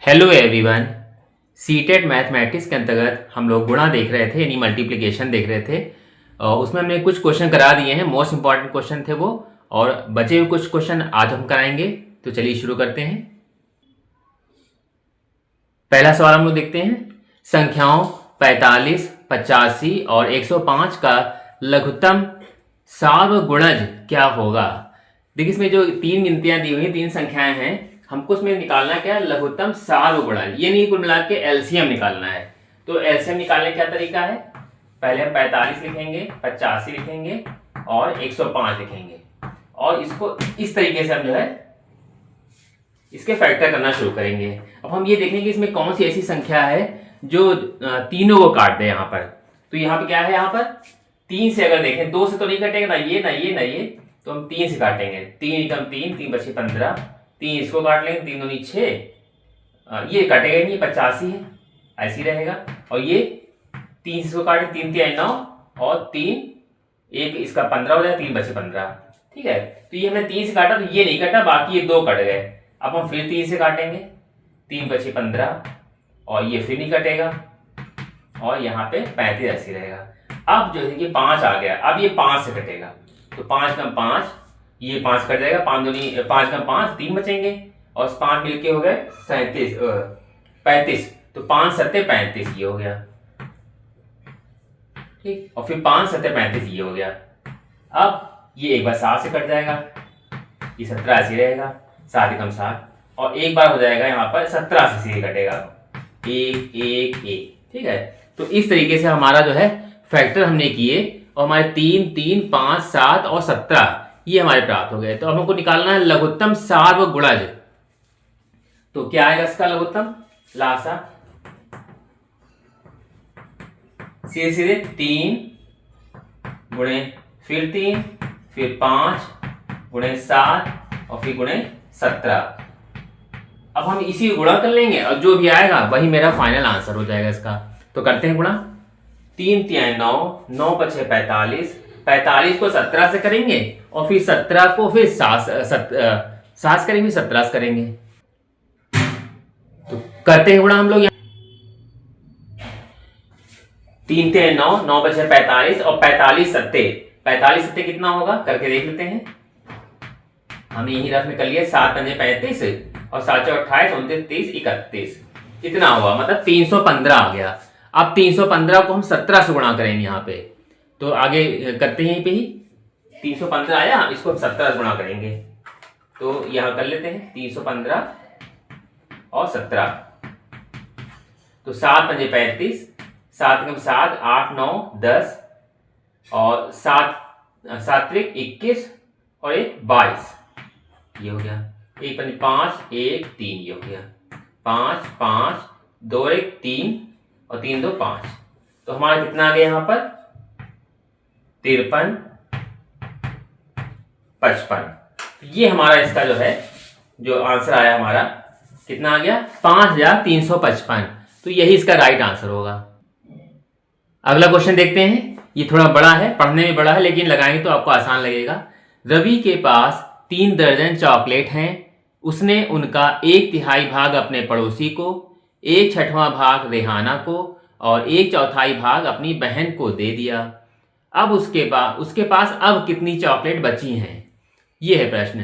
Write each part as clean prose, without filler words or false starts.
Hello everyone. CTET mathematics के अंतर्गत हम लोग गुणा देख रहे थे, यानी मल्टीप्लिकेशन देख रहे थे। उसमें हमने कुछ क्वेश्चन करा दिए हैं, मोस्ट इंपॉर्टेंट क्वेश्चन थे वो, और बचे हुए कुछ क्वेश्चन आज हम कराएंगे। तो चलिए शुरू करते हैं। पहला सवाल हम लोग देखते हैं। संख्याओं 45, 85 और 105 का लघुत्तम सार्वगुणज क्या होगा। देखिए, इसमें जो तीन गिनतियां दी हुई, तीन संख्याएं हैं, हमको उसमें निकालना क्या है, लघुत्तम सार्वगुणज। ये नहीं कुल मिला के एलसीएम निकालना है। तो एलसीएम निकालने का क्या तरीका है, पहले हम 45 लिखेंगे, 85 लिखेंगे और 105 लिखेंगे, और इसको इस तरीके से हम जो है इसके फैक्टर करना शुरू करेंगे। अब हम ये देखेंगे इसमें कौन सी ऐसी संख्या है जो तीनों को काट दे। यहाँ पर तो यहाँ पे क्या है, यहाँ पर 3 से अगर देखें, 2 से तो नहीं कटेगा, ना ये ना ये ना ये, तो हम 3 से काटेंगे। 3 कम 3, 3 बचे 15, 3 इसको काट लेंगे, 3 दूनी 6, ये कटेगा नहीं, 85 है, ऐसे ही रहेगा। और ये 3 इसको काटे, 3 3 9 और 3 एक इसका 15 हो जाएगा, 3 बचे 15। ठीक है, तो ये हमने 3 से काटा, तो ये नहीं कटा, बाकी ये 2 कट गए। अब हम फिर 3 से काटेंगे, 3 बचे 15 और ये फिर नहीं कटेगा, और यहाँ पे 35 ऐसे रहेगा। अब जो है कि 5 आ गया, अब ये 5 से कटेगा, तो 5 कम 5, ये 5 कट जाएगा, 5 दूनी 5 कम 5, 3 बचेंगे, और 5 मिलके हो गए 35, तो 5 सत्ते 35 ये हो गया। ठीक, और फिर 5 सत्ते 35 ये हो गया। अब ये एक बार 7 से कट जाएगा, ये 17 ऐसे रहेगा, 7 कम 7, और एक बार हो जाएगा यहाँ पर 17 से सीधे कटेगा, 1 1 1। ठीक है, तो इस तरीके से हमारा जो है फैक्टर हमने किए, और हमारे 3 3 5 7 और 17 ये हमारे प्राप्त हो गए। तो अब हमको निकालना है लघुत्तम सार्वगुणज। तो क्या आएगा इसका लघुत्तम लासा, सीधे सीधे 3 गुणे फिर 3 फिर 5 गुणे 7 और फिर गुणे 17। अब हम इसी गुणा कर लेंगे, और जो भी आएगा वही मेरा फाइनल आंसर हो जाएगा इसका। तो करते हैं गुणा। 3 3 9, 9 पछे 45, 45 को 17 से करेंगे, और फिर 17 को फिर 7 करेंगे, 17 से करेंगे। तो करते हैं गुणा हम लोग। 3 3 9, 9 बचे 45 और 45 सत्ते, 45 सत्ते कितना होगा करके देख लेते हैं। हमने यही रफ में कर लिया, 7 पंजे 35 और 7 28 29 30 31, इतना हुआ, मतलब 315 आ गया। अब 315 को हम 17 से गुणा करेंगे यहाँ पे, तो आगे करते हैं यहीं पे ही। 315 आया, इसको हम 17 से गुणा करेंगे, तो यहाँ कर लेते हैं 315 और 17, तो 7 पंजे 35, 7 कम 7 8 9 10 और 7 7 21 और 1 22, ये हो गया। 1 पंजे 5 1 3, ये हो गया। 5 5 2 1 3 और 3 2 5, तो हमारा कितना आ गया यहाँ पर 53 55। ये हमारा इसका जो है जो आंसर आया हमारा कितना आ गया 5355। तो यही इसका राइट आंसर होगा। अगला क्वेश्चन देखते हैं। ये थोड़ा बड़ा है, पढ़ने में बड़ा है, लेकिन लगाएंगे तो आपको आसान लगेगा। रवि के पास 3 दर्जन चॉकलेट हैं। उसने उनका 1/3 भाग अपने पड़ोसी को, 1/6वां भाग रेहाना को और 1/4 भाग अपनी बहन को दे दिया। अब उसके पास अब कितनी चॉकलेट बची हैं, ये है प्रश्न।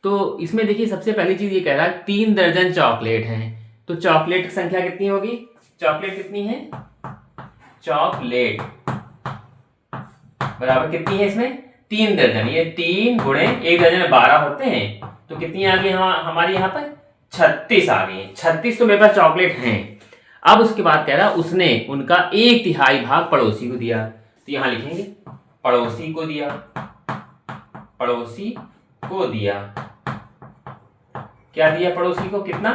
तो इसमें देखिए, सबसे पहली चीज ये कह रहा है 3 दर्जन चॉकलेट हैं, तो चॉकलेट की संख्या कितनी होगी, चॉकलेट कितनी है, चॉकलेट बराबर कितनी है इसमें 3 दर्जन, ये 3 गुणे 1 दर्जन में 12 होते हैं, तो कितनी आ गई हमारी यहाँ पर 36 आ गई। 36 तो मेरे पास चॉकलेट हैं। अब उसके बाद कह रहा उसने उनका 1/3 भाग पड़ोसी को दिया, तो यहां लिखेंगे पड़ोसी को दिया, पड़ोसी को दिया। क्या दिया पड़ोसी को, कितना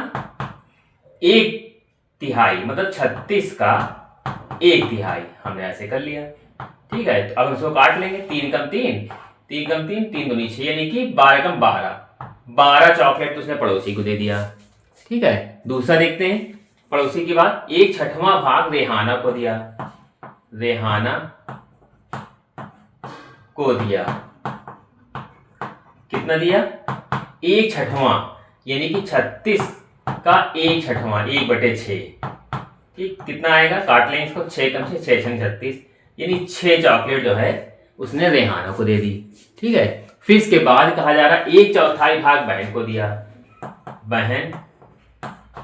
1/3, मतलब 36 का 1/3 हमने ऐसे कर लिया। ठीक है, तो अब इसको काट लेंगे। 3 कम 3, 3 कम 3, 3 दूनी 6, यानी कि 12 कम 12, 12 चॉकलेट तो उसने पड़ोसी को दे दिया। ठीक है, दूसरा देखते हैं। पड़ोसी के बाद 1/6वां भाग रेहाना को दिया, रेहाना को दिया, कितना दिया 1/6वां, यानी कि 36 का 1/6, 1/6। ठीक, कितना आएगा, काट लें इसको, 6 कम से 6 छंग 36, यानी 6 चॉकलेट जो है उसने रेहाना को दे दी। ठीक है, फिर इसके बाद कहा जा रहा है 1/4 भाग बहन को दिया, बहन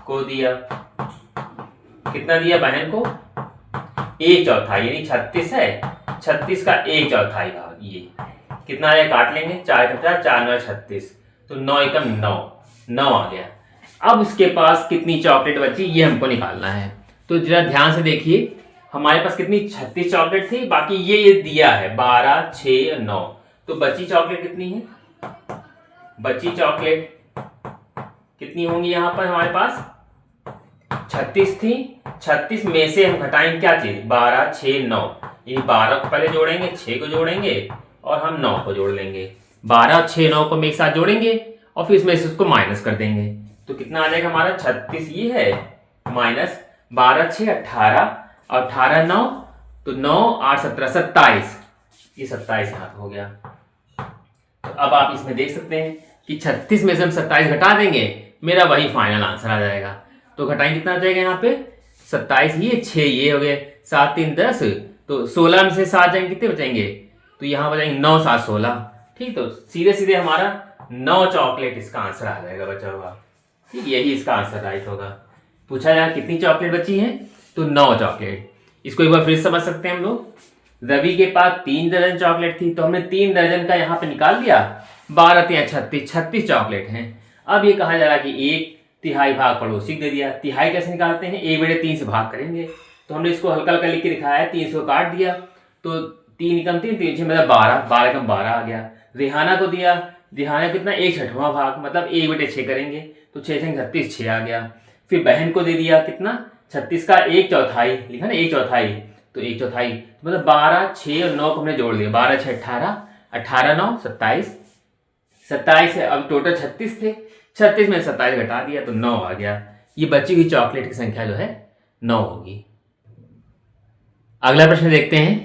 को दिया, कितना दिया बहन को, 1/4, यानी 36 है, 36 का 1/4 भाग, ये कितना आया, काट लेंगे, 4 का 4, 4 9 36, तो 9 एकम 9, 9 आ गया। अब उसके पास कितनी चॉकलेट बची ये हमको निकालना है। तो जरा ध्यान से देखिए, हमारे पास कितनी 36 चॉकलेट थी, बाकी ये दिया है 12 6 और 9, तो बची चॉकलेट कितनी है, बची चॉकलेट कितनी होंगी, यहां पर हमारे पास 36 थी, 36 में से हम घटाएंगे क्या चीज, 12 6 9, यानी 12 को पहले जोड़ेंगे, 6 को जोड़ेंगे और हम 9 को जोड़ लेंगे, 12 6 9 को हम एक साथ जोड़ेंगे और फिर इसमें से उसको माइनस कर देंगे, तो कितना आ जाएगा हमारा, 36 ये है माइनस 12 6 18 और 18 9, तो 9 8 17 27, ये 27 यहाँ हो गया। तो अब आप इसमें देख सकते हैं कि 36 में से हम 27 घटा देंगे, मेरा वही फाइनल आंसर आ जाएगा। तो घटाएं कितना आ जाएगा यहाँ पे, 27 ये 6 ये हो गए, 7 3 10, तो 16 में से 7 जाएंगे कितने बचेंगे, तो यहाँ बचेंगे 9 7 16। ठीक, तो सीधे सीधे हमारा 9 चॉकलेट इसका आंसर आ जाएगा बचा हुआ। ठीक, यही इसका आंसर राइट होगा। पूछा जाए कितनी चॉकलेट बची है, तो 9 चॉकलेट। इसको एक बार फिर समझ सकते हैं हम लोग, रवि के पास 3 दर्जन चॉकलेट थी, तो हमने 3 दर्जन का यहाँ पे निकाल दिया, 12 3 36, 36 चॉकलेट हैं। अब ये कहा जा रहा है कि 1/3 भाग पड़ोसी को दे दिया, तिहाई कैसे निकालते हैं, 1/3 से भाग करेंगे, तो हमने इसको हल्का हल्का लिख के दिखाया है, 3 को काट दिया, तो 3 एकम 3 3 मतलब 12, 12 एकम 12 आ गया। रेहाना को दिया, रेहाना कितना, 1/6 भाग, मतलब 1/6 करेंगे, तो 6 छंग 36, 6 आ गया। फिर बहन को दे दिया कितना, 36 का 1/4 लिखा ना, 1/4, तो 1/4 मतलब 12 6 और 9 को हमने जोड़ लिया, 12 6 18, 18 9 27, 27 है, अब टोटल 36 थे, 36 में 27 घटा दिया तो 9 आ गया। ये बची हुई चॉकलेट की संख्या जो है 9 होगी। अगला प्रश्न देखते हैं,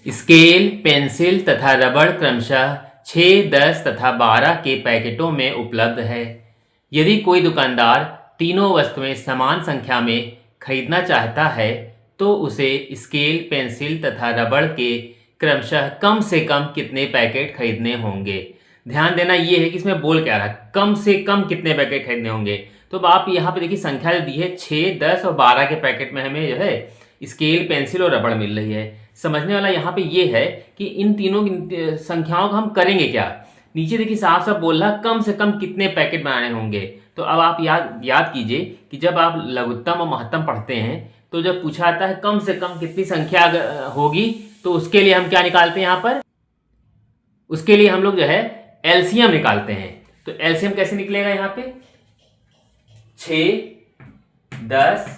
स्केल पेंसिल तथा रबड़ क्रमशः 6 10 तथा 12 के पैकेटों में उपलब्ध है। यदि कोई दुकानदार तीनों वस्तुएं समान संख्या में खरीदना चाहता है तो उसे स्केल पेंसिल तथा रबड़ के क्रमशः कम से कम कितने पैकेट खरीदने होंगे। ध्यान देना ये है कि इसमें बोल क्या रहा है, कम से कम कितने पैकेट खरीदने होंगे। तो अब आप यहाँ पे देखिए संख्या जो दी है 6 10 और 12 के पैकेट में हमें जो है स्केल पेंसिल और रबड़ मिल रही है। समझने वाला यहाँ पे ये है कि इन तीनों संख्याओं को हम करेंगे क्या। नीचे देखिए साफ साफ बोल रहा कम से कम कितने पैकेट बनाने होंगे। तो अब आप याद कीजिए कि जब आप लघुत्तम और महत्तम पढ़ते हैं तो जब पूछा जाता है कम से कम कितनी संख्या होगी तो उसके लिए हम क्या निकालते हैं, यहाँ पर उसके लिए हम लोग जो है एलसीएम निकालते हैं। तो एलसीएम कैसे निकलेगा, यहाँ पे 6 10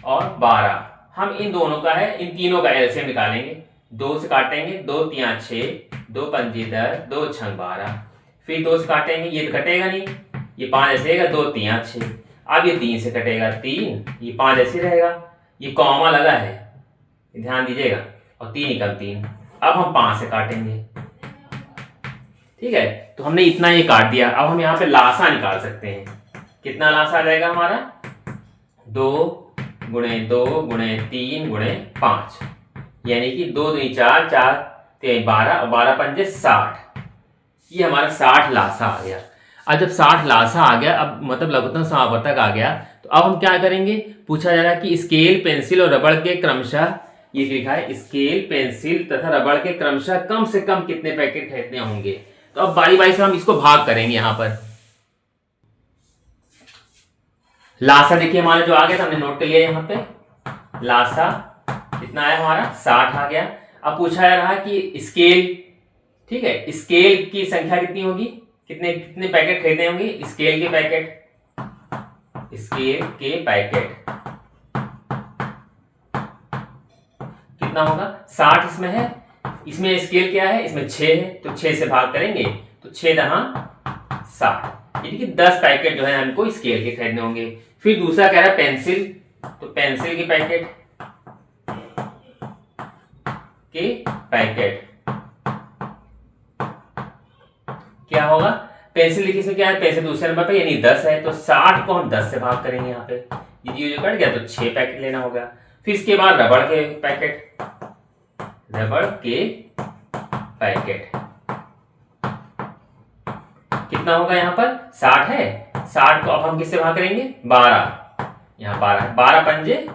और 12, हम इन दोनों का है, इन तीनों का एलसीएम निकालेंगे। 2 से काटेंगे, 2 3 6, 2 5 10, 2 6 12, फिर 2 से काटेंगे, ये तो कटेगा नहीं, ये 5 ऐसे रहेगा, 2 3 6, अब ये 3 से कटेगा 3, ये 5 ऐसे रहेगा, ये कॉमा लगा है, ध्यान दीजिएगा, और 3 एकम 3, अब हम 5 से काटेंगे। ठीक है, तो हमने इतना ये काट दिया। अब हम यहाँ पे लासा निकाल सकते हैं। कितना लासा आ जाएगा हमारा, 2 गुणे 2 गुणे 3 गुणे 5, यानी कि 2 दूनी 4, 4 3 12 और 12 पंजे 60, ये हमारा 60 लासा आ गया। अब जब 60 लासा आ गया, अब मतलब लघुत्तम समावर्तक आ गया, तो अब हम क्या करेंगे, पूछा जा रहा है कि स्केल पेंसिल और रबड़ के क्रमशः, ये लिखा है स्केल पेंसिल तथा रबड़ के क्रमशः कम से कम कितने पैकेट खरीदने होंगे। तो अब बारी बारी से हम इसको भाग करेंगे। यहाँ पर लासा देखिए हमारा जो आ गया था, हमने नोट कर लिया, यहाँ पे लासा कितना आया हमारा 60 आ गया। अब पूछा जा रहा है कि स्केल, ठीक है, स्केल की संख्या कितनी होगी, कितने कितने पैकेट खरीदने होंगे, स्केल के पैकेट, स्केल के पैकेट कितना होगा, 60 इसमें है, इसमें स्केल क्या है, इसमें 6 है, तो 6 से भाग करेंगे तो 6 दहा 60, यानी कि 10 पैकेट जो है हमको स्केल के खरीदने होंगे। फिर दूसरा कह रहा है पेंसिल, तो पेंसिल के पैकेट क्या होगा, पेंसिल देखिए इसमें क्या है, पेंसिल दूसरे नंबर पे यानी 10 है, तो 60 को हम 10 से भाग करेंगे यहाँ पे, ये जो कट गया तो 6 पैकेट लेना होगा। फिर इसके बाद रबड़ के पैकेट, रबड़ के पैकेट कितना होगा यहाँ पर 60 है, 60 को अब हम किससे भाग करेंगे 12, यहाँ 12 है, 12 पंजे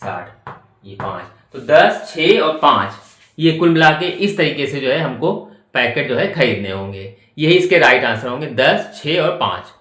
60, ये 5, तो 10, 6 और 5 ये कुल मिला के इस तरीके से जो है हमको पैकेट जो है खरीदने होंगे। यही इसके राइट आंसर होंगे 10, 6 और 5।